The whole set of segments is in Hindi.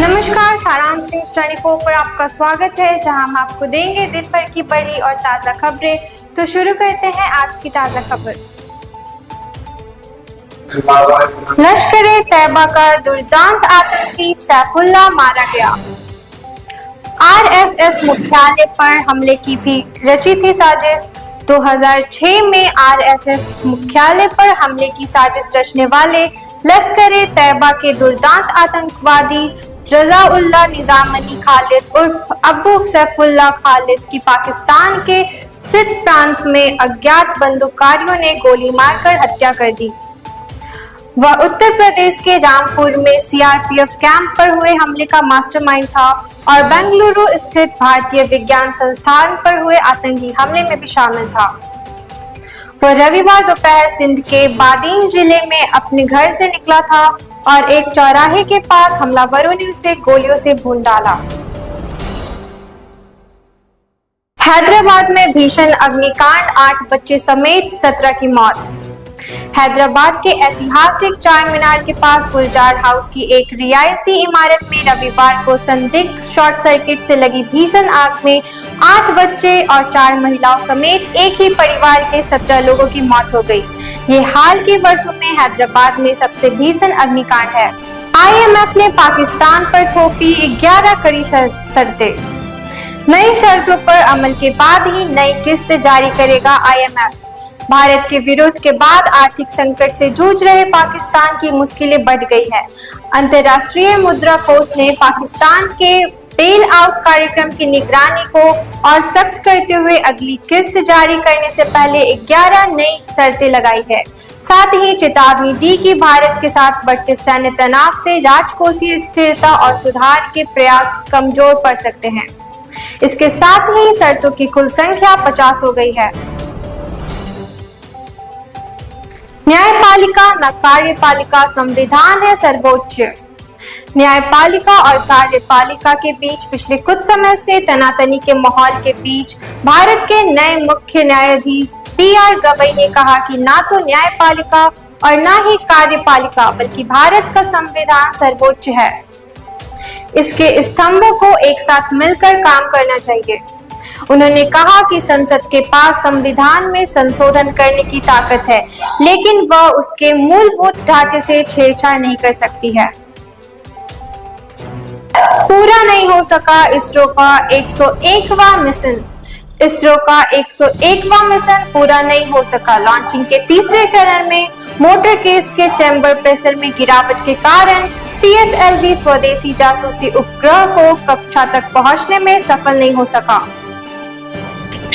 नमस्कार, सारांश न्यूज 24 पर आपका स्वागत है, जहां हम आपको देंगे दिन भर की बड़ी और ताजा खबरें। तो शुरू करते हैं आज की ताजा खबर। लश्कर-ए-तैयबा का दुर्दांत आतंकी सैफुल्लाह मारा गया। आरएसएस मुख्यालय पर हमले की भी रची थी साजिश। 2006 में आरएसएस मुख्यालय पर हमले की साजिश रचने वाले लश्कर-ए-तैयबा के दुर्दांत आतंकवादी रज़ाउल्लाह निज़ामनी खालिद उर्फ अबू सैफुल्लाह खालिद की पाकिस्तान के सिंध प्रांत में अज्ञात बंदूकधारियों ने गोली मारकर हत्या कर दी। वह उत्तर प्रदेश के रामपुर में सीआरपीएफ कैंप पर हुए हमले का मास्टरमाइंड था और बेंगलुरु स्थित भारतीय विज्ञान संस्थान पर हुए आतंकी हमले में भी शामिल था। वह रविवार दोपहर सिंध के बादीन जिले में अपने घर से निकला था और एक चौराहे के पास हमलावरों ने उसे गोलियों से भून डाला। हैदराबाद में भीषण अग्निकांड, 8 बच्चे समेत 17 की मौत। हैदराबाद के ऐतिहासिक चार मीनार के पास गुलजार हाउस की एक रिहायशी इमारत में रविवार को संदिग्ध शॉर्ट सर्किट से लगी भीषण आग में 8 बच्चे और 4 महिलाओं समेत एक ही परिवार के 17 लोगों की मौत हो गई। ये हाल के वर्षों में हैदराबाद में सबसे भीषण अग्निकांड है। आईएमएफ ने पाकिस्तान पर थोपी 11 कड़ी शर्तें। नई शर्तों पर अमल के बाद ही नई किस्त जारी करेगा आईएमएफ। भारत के विरोध के बाद आर्थिक संकट से जूझ रहे पाकिस्तान की मुश्किलें बढ़ गई है। अंतर्राष्ट्रीय मुद्रा कोष ने पाकिस्तान के बेल आउट कार्यक्रम की निगरानी को और सख्त करते हुए अगली किस्त जारी करने से पहले 11 नई शर्तें लगाई है। साथ ही चेतावनी दी कि भारत के साथ बढ़ते सैन्य तनाव से राजकोषीय स्थिरता और सुधार के प्रयास कमजोर पड़ सकते हैं। इसके साथ ही शर्तों की कुल संख्या 50 हो गई है। न्यायपालिका न कार्यपालिका, संविधान है सर्वोच्च। न्यायपालिका और कार्यपालिका के बीच पिछले कुछ समय से तनातनी के माहौल के बीच भारत के नए मुख्य न्यायाधीश पीआर गवई ने कहा कि ना तो न्यायपालिका और ना ही कार्यपालिका बल्कि भारत का संविधान सर्वोच्च है। इसके स्तंभों को एक साथ मिलकर काम करना चाहिए। उन्होंने कहा कि संसद के पास संविधान में संशोधन करने की ताकत है, लेकिन वह उसके मूलभूत ढांचे से छेड़छाड़ नहीं कर सकती है। पूरा नहीं हो सका इसरो का 101वां मिशन। इसरो का 101वां मिशन पूरा नहीं हो सका। लॉन्चिंग के तीसरे चरण में मोटर केस के चैम्बर प्रेशर में गिरावट के कारण पीएसएलवी स्वदेशी जासूसी उपग्रह को कक्षा तक पहुंचने में सफल नहीं हो सका।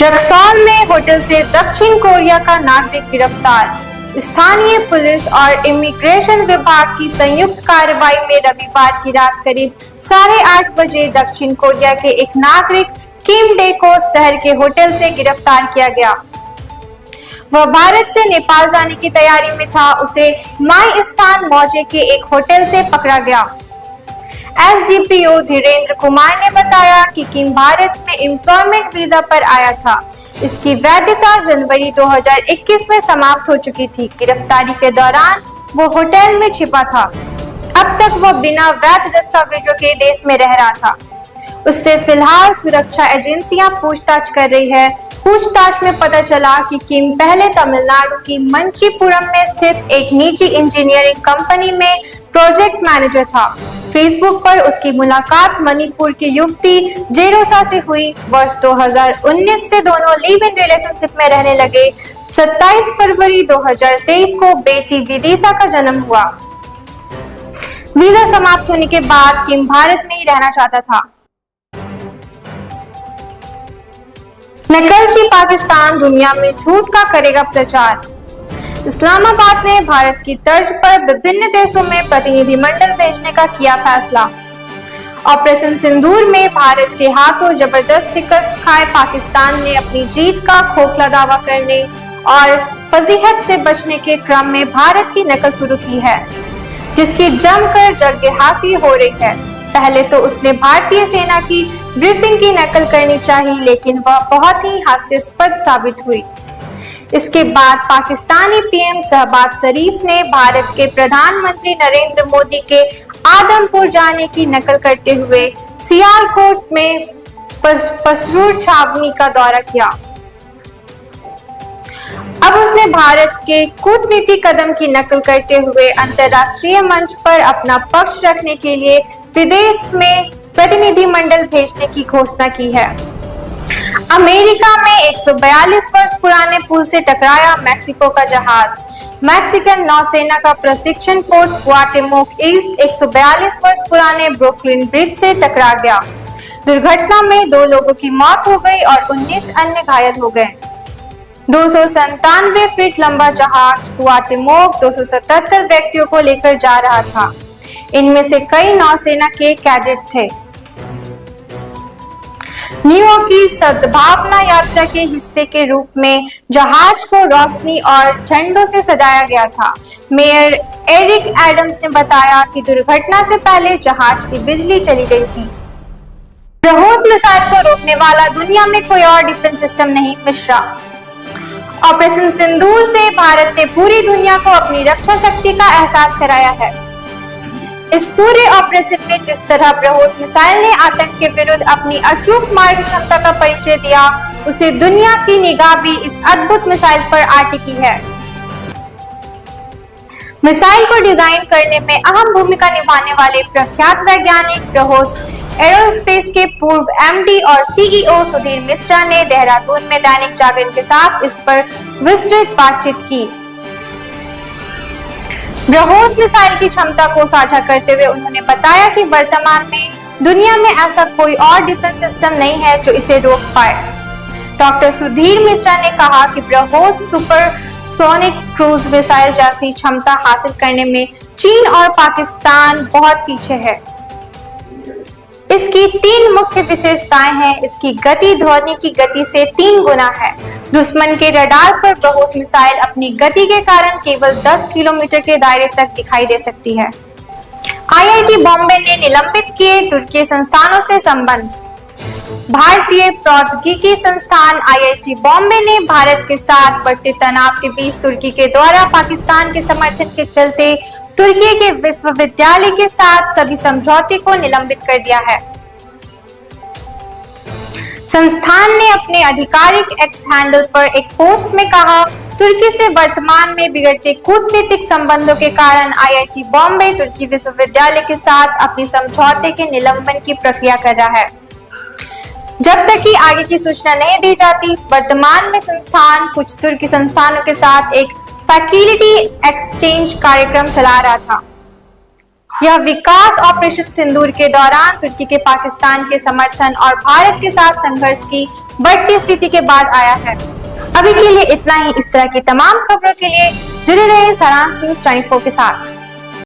रक्सौल में होटल से दक्षिण कोरिया का नागरिक गिरफ्तार। स्थानीय पुलिस और इमिग्रेशन विभाग की संयुक्त कार्रवाई में रविवार की रात करीब 8:30 बजे दक्षिण कोरिया के एक नागरिक किम डे को शहर के होटल से गिरफ्तार किया गया। वह भारत से नेपाल जाने की तैयारी में था। उसे माई स्थान मौजे के एक होटल से पकड़ा गया। एसडीपीओ धीरेन्द्र कुमार ने बताया कि किम भारत में एम्प्लॉयमेंट वीजा पर आया था। इसकी वैधता जनवरी 2021 में समाप्त हो चुकी थी। गिरफ्तारी के दौरान वो होटल में छिपा था। अब तक वह बिना वैध दस्तावेजों के देश में रह रहा था। उससे फिलहाल सुरक्षा एजेंसियां पूछताछ कर रही है। पूछताछ में पता चला कि किम पहले तमिलनाडु की मंचीपुरम में स्थित एक निजी इंजीनियरिंग कंपनी में प्रोजेक्ट मैनेजर था। फेसबुक पर उसकी मुलाकात मणिपुर की युवती जेरोसा से हुई। वर्ष 2019 से दोनों लिव इन रिलेशनशिप में रहने लगे। 27 फरवरी 2023 को बेटी विदिशा का जन्म हुआ। वीजा समाप्त होने के बाद किम भारत में ही रहना चाहता था। नकलची पाकिस्तान दुनिया में झूठ का करेगा प्रचार। इस्लामाबाद ने भारत की तर्ज पर विभिन्न देशों में प्रतिनिधिमंडल भेजने का किया फैसला। ऑपरेशन सिंदूर में भारत के हाथों जबरदस्त शिकस्त खाए पाकिस्तान ने अपनी जीत का खोखला दावा करने और फजीहत से बचने के क्रम में भारत की नकल शुरू की है, जिसकी जमकर जगहासी हो रही है। पहले तो उसने भारतीय सेना की ब्रीफिंग की नकल करनी चाहिए, लेकिन वह बहुत ही हास्यास्पद साबित हुई। इसके बाद पाकिस्तानी पीएम शहबाज शरीफ ने भारत के प्रधानमंत्री नरेंद्र मोदी के आदमपुर जाने की नकल करते हुए सियालकोट में पसरूर छावनी का दौरा किया। अब उसने भारत के कूटनीतिक कदम की नकल करते हुए अंतर्राष्ट्रीय मंच पर अपना पक्ष रखने के लिए विदेश में प्रतिनिधिमंडल भेजने की घोषणा की है। अमेरिका में 142 वर्ष पुराने पुल से टकराया मैक्सिको का जहाज। मैक्सिकन नौसेना का प्रशिक्षण पोर्ट क्वाटेमोक ईस्ट 142 वर्ष पुराने ब्रुकलिन ब्रिज से टकरा गया। दुर्घटना में 2 लोगों की मौत हो गई और 19 अन्य घायल हो गए। 297 फीट लंबा जहाज क्वाटेमोक 277 व्यक्तियों को लेकर जा रहा था। इनमें से कई नौसेना के कैडेट थे। न्यूयॉर्क की सद्भावना यात्रा के हिस्से के रूप में जहाज को रोशनी और झंडों से सजाया गया था। मेयर एरिक एडम्स ने बताया कि दुर्घटना से पहले जहाज की बिजली चली गई थी। ब्रह्मोस मिसाइल को रोकने वाला दुनिया में कोई और डिफेंस सिस्टम नहीं, मिश्रा। ऑपरेशन सिंदूर से भारत ने पूरी दुनिया को अपनी रक्षा शक्ति का एहसास कराया है। इस पूरे ऑपरेशन में जिस तरह ब्रह्मोस मिसाइल ने आतंक के विरुद्ध अपनी अचूक मारक क्षमता का परिचय दिया, उसे दुनिया की निगाह भी इस अद्भुत मिसाइल पर आ टिकी है। मिसाइल को डिजाइन करने में अहम भूमिका निभाने वाले प्रख्यात वैज्ञानिक ब्रह्मोस एरोस्पेस के पूर्व एमडी और सीईओ सुधीर मिश्रा ने देहरादून में दैनिक जागरण के साथ इस पर विस्तृत बातचीत की। ब्रह्मोस मिसाइल की क्षमता को साझा करते हुए उन्होंने बताया कि वर्तमान में दुनिया में ऐसा कोई और डिफेंस सिस्टम नहीं है जो इसे रोक पाए। डॉक्टर सुधीर मिश्रा ने कहा कि ब्रह्मोस सुपरसोनिक क्रूज मिसाइल जैसी क्षमता हासिल करने में चीन और पाकिस्तान बहुत पीछे है। इसकी 3 मुख्य विशेषताएं हैं। इसकी गति ध्वनि की गति से 3 गुना है। दुश्मन के रडार पर ब्रह्मोस मिसाइल अपनी गति के कारण केवल 10 किलोमीटर के दायरे तक दिखाई दे सकती है। आईआईटी बॉम्बे ने निलंबित किए तुर्की संस्थानों से संबंध। भारतीय प्रौद्योगिकी संस्थान आईआईटी बॉम्बे ने भारत के साथ बढ़ते तनाव के बीच तुर्की के द्वारा पाकिस्तान के समर्थन के चलते तुर्की के विश्वविद्यालय के साथ सभी समझौते को निलंबित कर दिया है। संस्थान ने अपने आधिकारिक एक्स हैंडल पर एक पोस्ट में कहा, तुर्की से वर्तमान में बिगड़ते कूटनीतिक संबंधों के कारण आईआईटी बॉम्बे तुर्की विश्वविद्यालय के साथ अपनी समझौते के निलंबन की प्रक्रिया कर रहा है। जब तक कि आगे की सूचना नहीं दी जाती, वर्तमान में संस्थान कुछ तुर्की संस्थानों के साथ एक फैसिलिटी एक्सचेंज कार्यक्रम चला रहा था। यह विकास ऑपरेशन सिंदूर के दौरान तुर्की के पाकिस्तान के समर्थन और भारत के साथ संघर्ष की बढ़ती स्थिति के बाद आया है। अभी के लिए इतना ही। इस तरह की तमाम खबरों के लिए जुड़े रहें सारांश न्यूज़ 24 के साथ।